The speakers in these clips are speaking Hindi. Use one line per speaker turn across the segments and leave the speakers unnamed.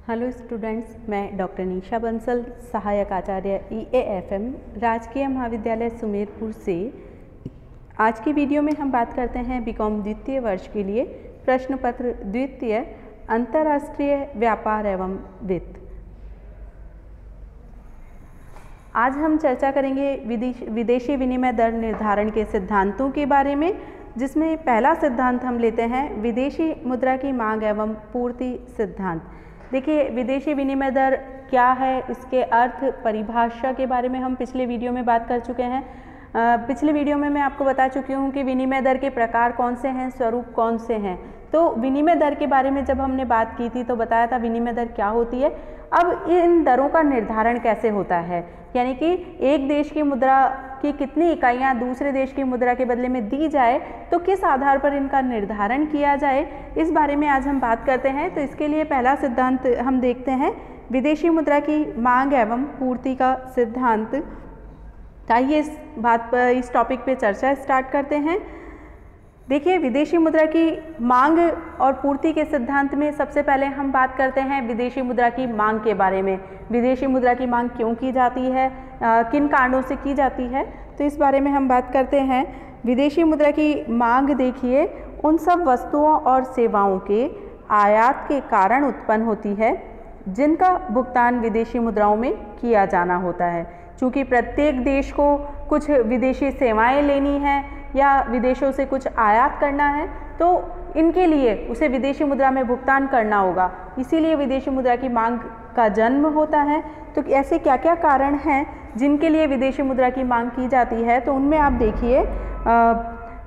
हेलो स्टूडेंट्स, मैं डॉक्टर निशा बंसल, सहायक आचार्य EAFM राजकीय महाविद्यालय सुमेरपुर से। आज की वीडियो में हम बात करते हैं बीकॉम द्वितीय वर्ष के लिए प्रश्न पत्र द्वितीय अंतर्राष्ट्रीय व्यापार एवं वित्त। आज हम चर्चा करेंगे विदेशी विनिमय दर निर्धारण के सिद्धांतों के बारे में, जिसमें पहला सिद्धांत हम लेते हैं विदेशी मुद्रा की मांग एवं पूर्ति सिद्धांत। देखिए, विदेशी विनिमय दर क्या है, इसके अर्थ परिभाषा के बारे में हम पिछले वीडियो में बात कर चुके हैं। पिछले वीडियो में मैं आपको बता चुकी हूँ कि विनिमय दर के प्रकार कौन से हैं, स्वरूप कौन से हैं। तो विनिमय दर के बारे में जब हमने बात की थी तो बताया था विनिमय दर क्या होती है। अब इन दरों का निर्धारण कैसे होता है, यानी कि एक देश की मुद्रा की कितनी इकाइयाँ दूसरे देश की मुद्रा के बदले में दी जाए तो किस आधार पर इनका निर्धारण किया जाए, इस बारे में आज हम बात करते हैं। तो इसके लिए पहला सिद्धांत हम देखते हैं विदेशी मुद्रा की मांग एवं पूर्ति का सिद्धांत। आइए इस टॉपिक पे चर्चा स्टार्ट करते हैं। देखिए, विदेशी मुद्रा की मांग और पूर्ति के सिद्धांत में सबसे पहले हम बात करते हैं विदेशी मुद्रा की मांग के बारे में। विदेशी मुद्रा की मांग क्यों की जाती है, किन कारणों से की जाती है, तो इस बारे में हम बात करते हैं। विदेशी मुद्रा की मांग देखिए उन सब वस्तुओं और सेवाओं के आयात के कारण उत्पन्न होती है जिनका भुगतान विदेशी मुद्राओं में किया जाना होता है। चूँकि प्रत्येक देश को कुछ विदेशी सेवाएं लेनी हैं या विदेशों से कुछ आयात करना है, तो इनके लिए उसे विदेशी मुद्रा में भुगतान करना होगा, इसीलिए विदेशी मुद्रा की मांग का जन्म होता है। तो ऐसे क्या क्या कारण हैं जिनके लिए विदेशी मुद्रा की मांग की जाती है, तो उनमें आप देखिए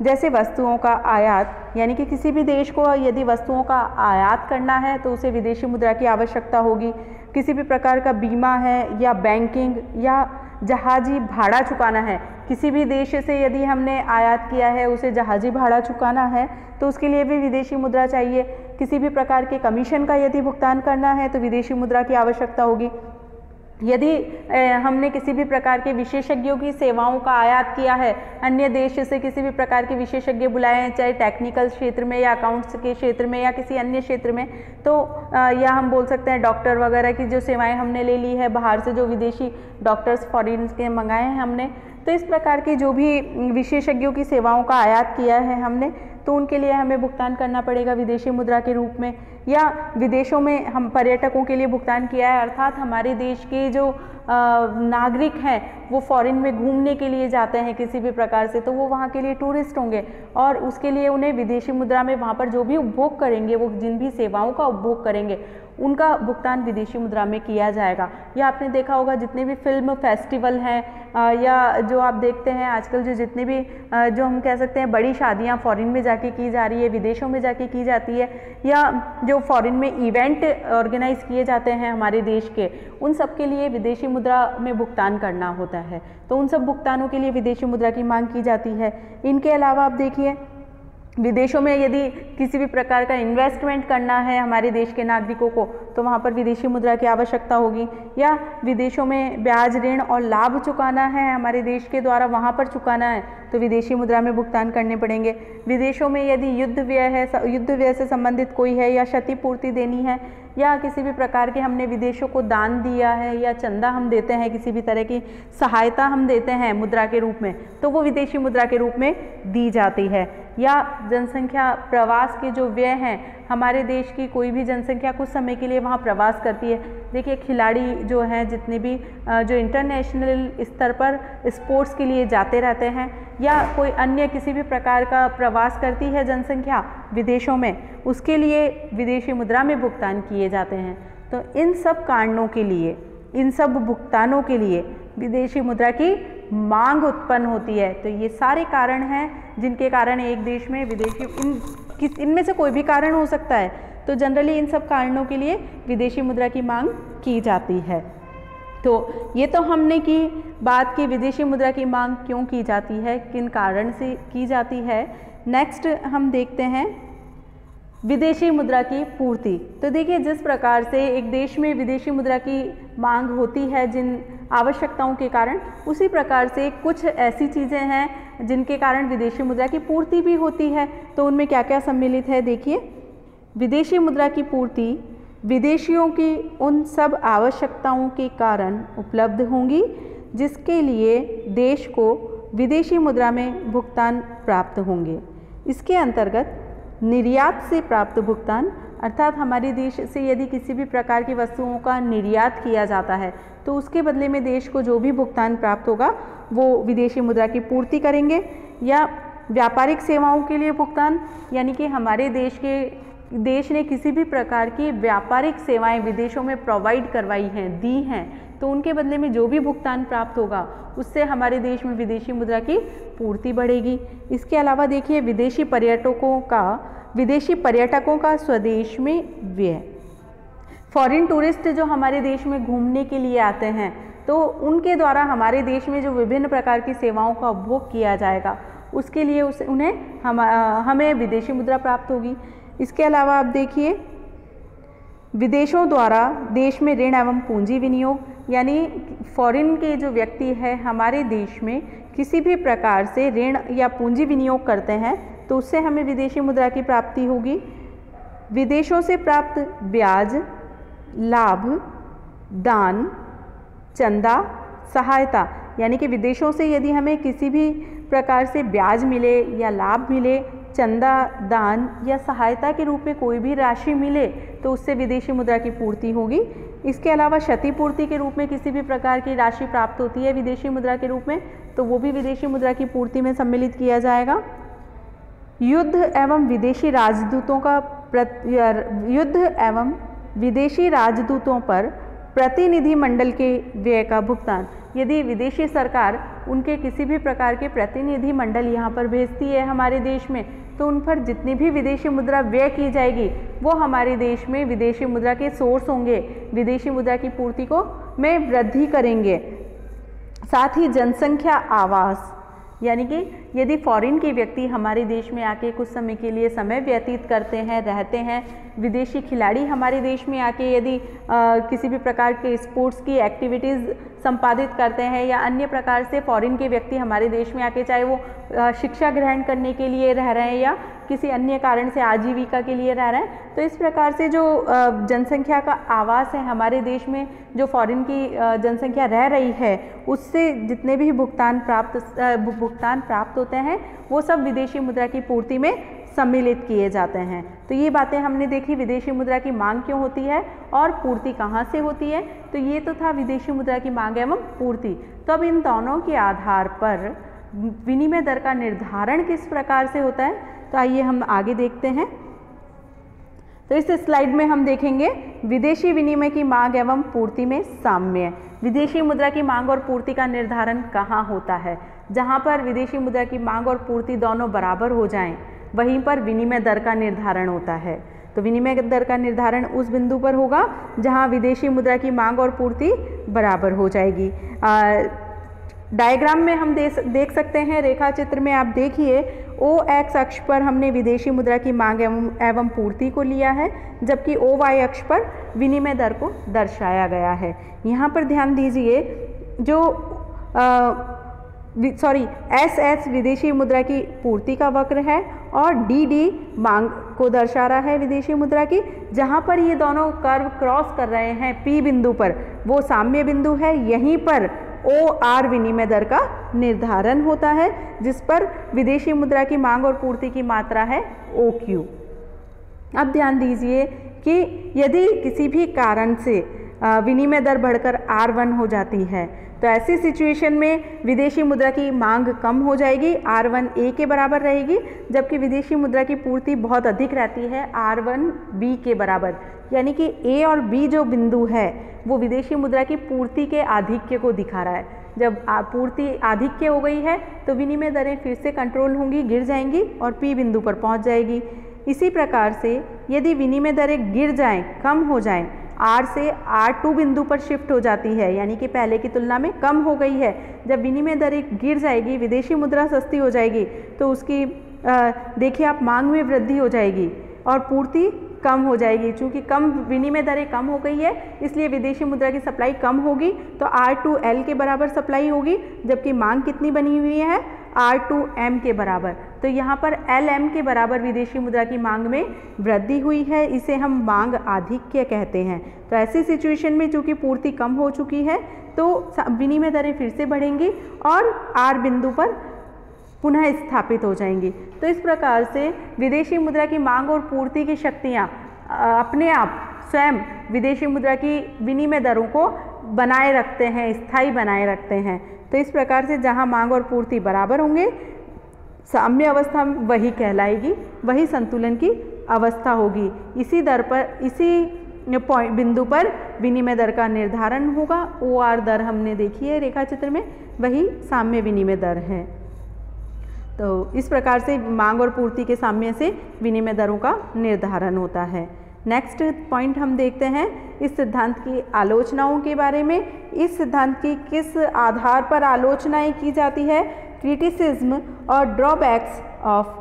जैसे वस्तुओं का आयात, यानी कि किसी भी देश को यदि वस्तुओं का आयात करना है तो उसे विदेशी मुद्रा की आवश्यकता होगी। किसी भी प्रकार का बीमा है या बैंकिंग या जहाजी भाड़ा चुकाना है, किसी भी देश से यदि हमने आयात किया है उसे जहाजी भाड़ा चुकाना है तो उसके लिए भी विदेशी मुद्रा चाहिए। किसी भी प्रकार के कमीशन का यदि भुगतान करना है तो विदेशी मुद्रा की आवश्यकता होगी। यदि हमने किसी भी प्रकार के विशेषज्ञों की सेवाओं का आयात किया है, अन्य देश से किसी भी प्रकार के विशेषज्ञ बुलाए हैं, चाहे टेक्निकल क्षेत्र में या अकाउंट्स के क्षेत्र में या किसी अन्य क्षेत्र में, तो या हम बोल सकते हैं डॉक्टर वगैरह की जो सेवाएं हमने ले ली है बाहर से, जो विदेशी डॉक्टर्स फॉरेन के मंगाए हैं हमने, तो इस प्रकार की जो भी विशेषज्ञों की सेवाओं का आयात किया है हमने, तो उनके लिए हमें भुगतान करना पड़ेगा विदेशी मुद्रा के रूप में। या विदेशों में हम पर्यटकों के लिए भुगतान किया है, अर्थात हमारे देश के जो नागरिक हैं वो फॉरेन में घूमने के लिए जाते हैं किसी भी प्रकार से, तो वो वहाँ के लिए टूरिस्ट होंगे और उसके लिए उन्हें विदेशी मुद्रा में वहाँ पर जो भी उपभोग करेंगे, वो जिन भी सेवाओं का उपभोग करेंगे उनका भुगतान विदेशी मुद्रा में किया जाएगा। या आपने देखा होगा जितने भी फिल्म फेस्टिवल हैं या जो आप देखते हैं आजकल जो जितने भी जो हम कह सकते हैं बड़ी शादियां फॉरेन में जाके की जा रही है, विदेशों में जाके की जाती है, या जो फॉरेन में इवेंट ऑर्गेनाइज किए जाते हैं हमारे देश के, उन सब के लिए विदेशी मुद्रा में भुगतान करना होता है। तो उन सब भुगतानों के लिए विदेशी मुद्रा की मांग की जाती है। इनके अलावा आप देखिए विदेशों में यदि किसी भी प्रकार का इन्वेस्टमेंट करना है हमारे देश के नागरिकों को, तो वहाँ पर विदेशी मुद्रा की आवश्यकता होगी। या विदेशों में ब्याज, ऋण और लाभ चुकाना है हमारे देश के द्वारा, वहाँ पर चुकाना है तो विदेशी मुद्रा में भुगतान करने पड़ेंगे। विदेशों में यदि युद्ध व्यय है, युद्ध व्यय से संबंधित कोई है या क्षतिपूर्ति देनी है, या किसी भी प्रकार के हमने विदेशों को दान दिया है या चंदा हम देते हैं, किसी भी तरह की सहायता हम देते हैं मुद्रा के रूप में, तो वो विदेशी मुद्रा के रूप में दी जाती है। या जनसंख्या प्रवास के जो व्यय हैं, हमारे देश की कोई भी जनसंख्या कुछ समय के लिए वहाँ प्रवास करती है। देखिए, खिलाड़ी जो हैं जितने भी जो इंटरनेशनल स्तर पर स्पोर्ट्स के लिए जाते रहते हैं, या कोई अन्य किसी भी प्रकार का प्रवास करती है जनसंख्या विदेशों में, उसके लिए विदेशी मुद्रा में भुगतान किए जाते हैं। तो इन सब कारणों के लिए, इन सब भुगतानों के लिए विदेशी मुद्रा की मांग उत्पन्न होती है। तो ये सारे कारण हैं जिनके कारण एक देश में विदेशी, इनमें से कोई भी कारण हो सकता है, तो जनरली इन सब कारणों के लिए विदेशी मुद्रा की मांग की जाती है। तो ये तो हमने की बात की विदेशी मुद्रा की मांग क्यों की जाती है, किन कारण से की जाती है। नेक्स्ट हम देखते हैं विदेशी मुद्रा की पूर्ति। तो देखिए, जिस प्रकार से एक देश में विदेशी मुद्रा की मांग होती है जिन आवश्यकताओं के कारण, उसी प्रकार से कुछ ऐसी चीज़ें हैं जिनके कारण विदेशी मुद्रा की पूर्ति भी होती है। तो उनमें क्या क्या सम्मिलित है, देखिए। विदेशी मुद्रा की पूर्ति विदेशियों की उन सब आवश्यकताओं के कारण उपलब्ध होंगी जिसके लिए देश को विदेशी मुद्रा में भुगतान प्राप्त होंगे। इसके अंतर्गत निर्यात से प्राप्त भुगतान, अर्थात हमारे देश से यदि किसी भी प्रकार की वस्तुओं का निर्यात किया जाता है तो उसके बदले में देश को जो भी भुगतान प्राप्त होगा वो विदेशी मुद्रा की पूर्ति करेंगे। या व्यापारिक सेवाओं के लिए भुगतान, यानी कि हमारे देश ने किसी भी प्रकार की व्यापारिक सेवाएं विदेशों में प्रोवाइड करवाई हैं, दी हैं, तो उनके बदले में जो भी भुगतान प्राप्त होगा उससे हमारे देश में विदेशी मुद्रा की पूर्ति बढ़ेगी। इसके अलावा देखिए विदेशी पर्यटकों का स्वदेश में व्यय। फॉरेन टूरिस्ट जो हमारे देश में घूमने के लिए आते हैं तो उनके द्वारा हमारे देश में जो विभिन्न प्रकार की सेवाओं का उपभोग किया जाएगा उसके लिए हमें विदेशी मुद्रा प्राप्त होगी। इसके अलावा आप देखिए विदेशों द्वारा देश में ऋण एवं पूंजी विनियोग, यानी फॉरेन के जो व्यक्ति है हमारे देश में किसी भी प्रकार से ऋण या पूंजी विनियोग करते हैं तो उससे हमें विदेशी मुद्रा की प्राप्ति होगी। विदेशों से प्राप्त ब्याज, लाभ, दान, चंदा, सहायता, यानी कि विदेशों से यदि हमें किसी भी प्रकार से ब्याज मिले या लाभ मिले, चंदा, दान या सहायता के रूप में कोई भी राशि मिले तो उससे विदेशी मुद्रा की पूर्ति होगी। इसके अलावा क्षतिपूर्ति के रूप में किसी भी प्रकार की राशि प्राप्त होती है विदेशी मुद्रा के रूप में तो वो भी विदेशी मुद्रा की पूर्ति में सम्मिलित किया जाएगा। युद्ध एवं विदेशी राजदूतों पर प्रतिनिधि मंडल के व्यय का भुगतान, यदि विदेशी सरकार उनके किसी भी प्रकार के प्रतिनिधि मंडल यहाँ पर भेजती है हमारे देश में तो उन पर जितनी भी विदेशी मुद्रा व्यय की जाएगी वो हमारे देश में विदेशी मुद्रा के सोर्स होंगे, विदेशी मुद्रा की पूर्ति में वृद्धि करेंगे। साथ ही जनसंख्या आवास, यानी कि यदि फॉरेन के व्यक्ति हमारे देश में आके कुछ समय के लिए समय व्यतीत करते हैं, रहते हैं, विदेशी खिलाड़ी हमारे देश में आके यदि किसी भी प्रकार के स्पोर्ट्स की एक्टिविटीज़ संपादित करते हैं या अन्य प्रकार से फॉरेन के व्यक्ति हमारे देश में आके चाहे वो शिक्षा ग्रहण करने के लिए रह रहे हैं या किसी अन्य कारण से आजीविका के लिए रह रहे हैं, तो इस प्रकार से जो जनसंख्या का आवास है हमारे देश में, जो फॉरेन की जनसंख्या रह रही है उससे जितने भी भुगतान प्राप्त होते हैं वो सब विदेशी मुद्रा की पूर्ति में सम्मिलित किए जाते हैं। तो ये बातें हमने देखी, विदेशी मुद्रा की मांग क्यों होती है और पूर्ति कहाँ से होती है। तो ये तो था विदेशी मुद्रा की मांग एवं पूर्ति। तो अब इन दोनों के आधार पर विनिमय दर का निर्धारण किस प्रकार से होता है, तो आइए हम आगे देखते हैं। तो इस स्लाइड में हम देखेंगे विदेशी विनिमय की मांग एवं पूर्ति में साम्य। विदेशी मुद्रा की मांग और पूर्ति का निर्धारण कहाँ होता है? जहाँ पर विदेशी मुद्रा की मांग और पूर्ति दोनों बराबर हो जाएं, वहीं पर विनिमय दर का निर्धारण होता है। तो विनिमय दर का निर्धारण उस बिंदु पर होगा जहाँ विदेशी मुद्रा की मांग और पूर्ति बराबर हो जाएगी। डायग्राम में हम देख सकते हैं, रेखा चित्र में आप देखिए OX अक्ष पर हमने विदेशी मुद्रा की मांग एवं पूर्ति को लिया है, जबकि OY अक्ष पर विनिमय दर को दर्शाया गया है। यहाँ पर ध्यान दीजिए जो SS विदेशी मुद्रा की पूर्ति का वक्र है और DD मांग को दर्शा रहा है विदेशी मुद्रा की। जहाँ पर ये दोनों कर्व क्रॉस कर रहे हैं P बिंदु पर, वो साम्य बिंदु है। यहीं पर OR विनिमय दर का निर्धारण होता है, जिस पर विदेशी मुद्रा की मांग और पूर्ति की मात्रा है OQ। अब ध्यान दीजिए कि यदि किसी भी कारण से विनिमय दर बढ़कर R1 हो जाती है तो ऐसी सिचुएशन में विदेशी मुद्रा की मांग कम हो जाएगी, R1 A के बराबर रहेगी, जबकि विदेशी मुद्रा की पूर्ति बहुत अधिक रहती है, R1 B के बराबर। यानी कि A और B जो बिंदु है वो विदेशी मुद्रा की पूर्ति के आधिक्य को दिखा रहा है। जब पूर्ति आधिक्य हो गई है तो विनिमय दरें फिर से कंट्रोल होंगी, गिर जाएंगी और P बिंदु पर पहुंच जाएगी। इसी प्रकार से यदि विनिमय दरें गिर जाएं, कम हो जाएं, R से R2 बिंदु पर शिफ्ट हो जाती है, यानी कि पहले की तुलना में कम हो गई है। जब विनिमय दरें गिर जाएगी, विदेशी मुद्रा सस्ती हो जाएगी तो उसकी देखिए आप मांग में वृद्धि हो जाएगी और पूर्ति कम हो जाएगी। चूँकि विनिमय दरें कम हो गई है इसलिए विदेशी मुद्रा की सप्लाई कम होगी, तो R2L के बराबर सप्लाई होगी, जबकि मांग कितनी बनी हुई है R2M के बराबर। तो यहाँ पर LM के बराबर विदेशी मुद्रा की मांग में वृद्धि हुई है, इसे हम मांग आधिक्य कहते हैं। तो ऐसी सिचुएशन में चूँकि पूर्ति कम हो चुकी है तो विनिमय दरें फिर से बढ़ेंगी और R बिंदु पर पुनः स्थापित हो जाएंगी। तो इस प्रकार से विदेशी मुद्रा की मांग और पूर्ति की शक्तियाँ अपने आप स्वयं विदेशी मुद्रा की विनिमय दरों को बनाए रखते हैं, स्थायी बनाए रखते हैं। तो इस प्रकार से जहाँ मांग और पूर्ति बराबर होंगे, साम्य अवस्था वही कहलाएगी, वही संतुलन की अवस्था होगी। इसी दर पर, इसी बिंदु पर विनिमय दर का निर्धारण होगा। OR दर हमने देखी है रेखा चित्र में, वही साम्य विनिमय दर है। तो इस प्रकार से मांग और पूर्ति के साम्य से विनिमय दरों का निर्धारण होता है। नेक्स्ट पॉइंट हम देखते हैं इस सिद्धांत की आलोचनाओं के बारे में। इस सिद्धांत की किस आधार पर आलोचनाएं की जाती है? क्रिटिसिज्म और drawbacks of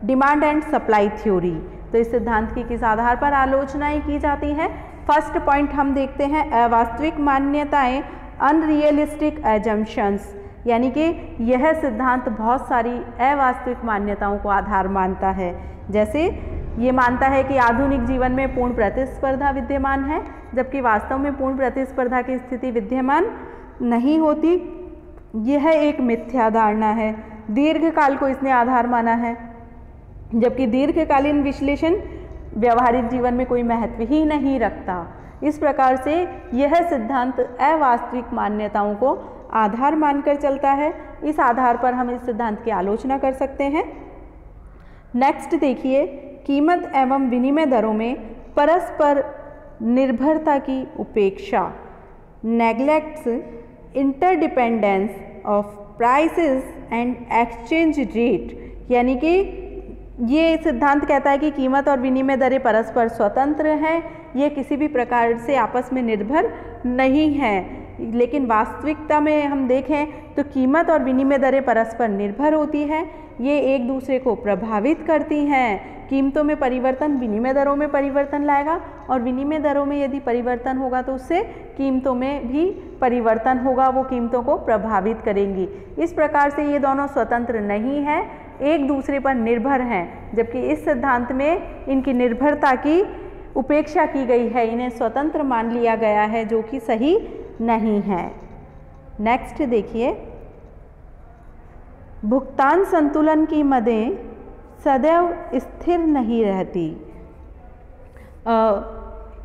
demand and supply theory. तो इस सिद्धांत की किस आधार पर आलोचनाएं की जाती हैं? फर्स्ट पॉइंट हम देखते हैं अवास्तविक मान्यताएं, अनरियलिस्टिक एजम्पशंस, यानी कि यह सिद्धांत बहुत सारी अवास्तविक मान्यताओं को आधार मानता है। जैसे ये मानता है कि आधुनिक जीवन में पूर्ण प्रतिस्पर्धा विद्यमान है, जबकि वास्तव में पूर्ण प्रतिस्पर्धा की स्थिति विद्यमान नहीं होती। यह एक मिथ्या धारणा है। दीर्घकाल को इसने आधार माना है, जबकि दीर्घकालीन विश्लेषण व्यवहारिक जीवन में कोई महत्व ही नहीं रखता। इस प्रकार से यह सिद्धांत अवास्तविक मान्यताओं को आधार मानकर चलता है। इस आधार पर हम इस सिद्धांत की आलोचना कर सकते हैं। नेक्स्ट देखिए, कीमत एवं विनिमय दरों में परस्पर निर्भरता की उपेक्षा, neglects interdependence of prices and exchange rate, यानी कि ये सिद्धांत कहता है कि कीमत और विनिमय दरें परस्पर स्वतंत्र हैं, ये किसी भी प्रकार से आपस में निर्भर नहीं हैं। लेकिन वास्तविकता में हम देखें तो कीमत और विनिमय दरें परस्पर निर्भर होती हैं, ये एक दूसरे को प्रभावित करती हैं। कीमतों में परिवर्तन विनिमय दरों में परिवर्तन लाएगा और विनिमय दरों में यदि परिवर्तन होगा तो उससे कीमतों में भी परिवर्तन होगा, वो कीमतों को प्रभावित करेंगी। इस प्रकार से ये दोनों स्वतंत्र नहीं हैं, एक दूसरे पर निर्भर हैं, जबकि इस सिद्धांत में इनकी निर्भरता की उपेक्षा की गई है, इन्हें स्वतंत्र मान लिया गया है, जो कि सही नहीं है। नेक्स्ट देखिए, भुगतान संतुलन की मदें सदैव स्थिर नहीं रहती।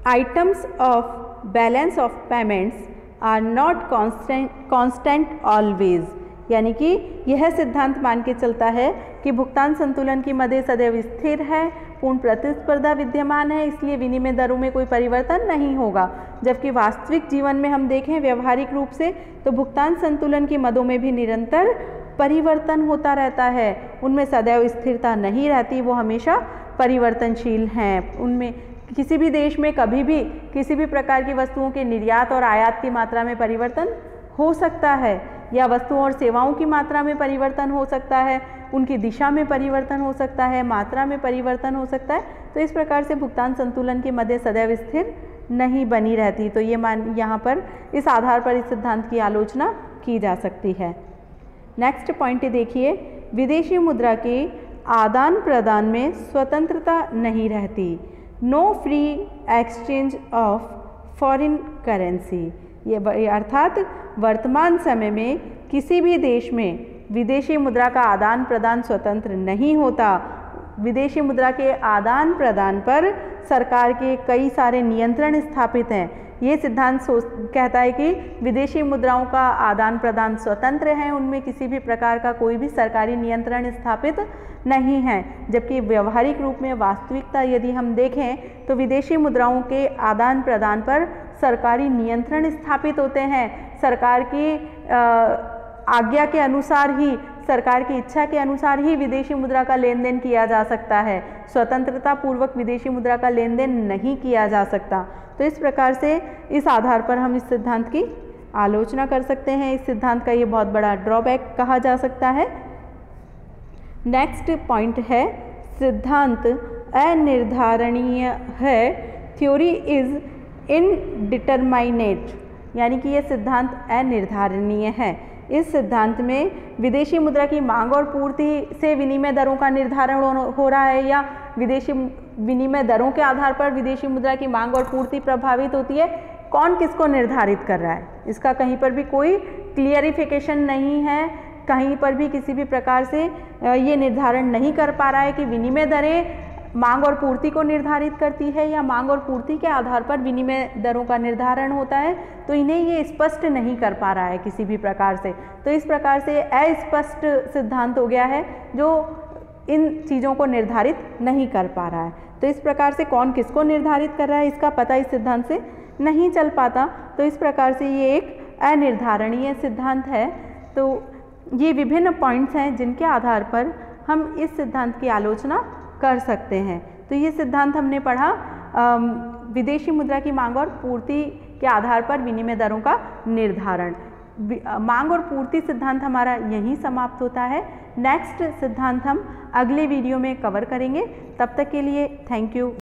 Items of balance of payments are not constant always, यानी कि यह सिद्धांत मान के चलता है कि भुगतान संतुलन की मदें सदैव स्थिर है, पूर्ण प्रतिस्पर्धा विद्यमान है, इसलिए विनिमय दरों में कोई परिवर्तन नहीं होगा। जबकि वास्तविक जीवन में हम देखें व्यवहारिक रूप से तो भुगतान संतुलन की मदों में भी निरंतर परिवर्तन होता रहता है, उनमें सदैव स्थिरता नहीं रहती, वो हमेशा परिवर्तनशील हैं। उनमें किसी भी देश में कभी भी किसी भी प्रकार की वस्तुओं के निर्यात और आयात की मात्रा में परिवर्तन हो सकता है, या वस्तुओं और सेवाओं की मात्रा में परिवर्तन हो सकता है, उनकी दिशा में परिवर्तन हो सकता है, मात्रा में परिवर्तन हो सकता है। तो इस प्रकार से भुगतान संतुलन की मदें सदैव स्थिर नहीं बनी रहती। तो ये यहाँ पर इस आधार पर इस सिद्धांत की आलोचना की जा सकती है। नेक्स्ट पॉइंट देखिए, विदेशी मुद्रा के आदान प्रदान में स्वतंत्रता नहीं रहती। No free exchange of foreign currency, ये अर्थात वर्तमान समय में किसी भी देश में विदेशी मुद्रा का आदान प्रदान स्वतंत्र नहीं होता। विदेशी मुद्रा के आदान प्रदान पर सरकार के कई सारे नियंत्रण स्थापित हैं। ये सिद्धांत कहता है कि विदेशी मुद्राओं का आदान प्रदान स्वतंत्र है, उनमें किसी भी प्रकार का कोई भी सरकारी नियंत्रण स्थापित नहीं है। जबकि व्यवहारिक रूप में वास्तविकता यदि हम देखें तो विदेशी मुद्राओं के आदान प्रदान पर सरकारी नियंत्रण स्थापित होते हैं। सरकार की आज्ञा के अनुसार ही, सरकार की इच्छा के अनुसार ही विदेशी मुद्रा का लेन देन किया जा सकता है, स्वतंत्रता पूर्वक विदेशी मुद्रा का लेन देन नहीं किया जा सकता। तो इस प्रकार से इस आधार पर हम इस सिद्धांत की आलोचना कर सकते हैं। इस सिद्धांत का ये बहुत बड़ा ड्रॉबैक कहा जा सकता है। नेक्स्ट पॉइंट है, सिद्धांत अनिर्धारणीय है, थ्योरी इज इनडिटरमाइनेट, यानी कि यह सिद्धांत अनिर्धारणीय है। इस सिद्धांत में विदेशी मुद्रा की मांग और पूर्ति से विनिमय दरों का निर्धारण हो रहा है, या विदेशी विनिमय दरों के आधार पर विदेशी मुद्रा की मांग और पूर्ति प्रभावित होती है? कौन किसको निर्धारित कर रहा है? इसका कहीं पर भी कोई क्लियरिफिकेशन नहीं है, कहीं पर भी किसी भी प्रकार से ये निर्धारण नहीं कर पा रहा है कि विनिमय दरें मांग और पूर्ति को निर्धारित करती है या मांग और पूर्ति के आधार पर विनिमय दरों का निर्धारण होता है। तो इन्हें ये स्पष्ट नहीं कर पा रहा है किसी भी प्रकार से। तो इस प्रकार से अस्पष्ट सिद्धांत हो गया है जो इन चीज़ों को निर्धारित नहीं कर पा रहा है। तो इस प्रकार से कौन किसको निर्धारित कर रहा है इसका पता इस सिद्धांत से नहीं चल पाता। तो इस प्रकार से ये एक अनिर्धारणीय सिद्धांत है। तो ये विभिन्न पॉइंट्स हैं जिनके आधार पर हम इस सिद्धांत की आलोचना कर सकते हैं। तो ये सिद्धांत हमने पढ़ा विदेशी मुद्रा की मांग और पूर्ति के आधार पर विनिमय दरों का निर्धारण। मांग और पूर्ति सिद्धांत हमारा यहीं समाप्त होता है। नेक्स्ट सिद्धांत हम अगले वीडियो में कवर करेंगे। तब तक के लिए थैंक यू।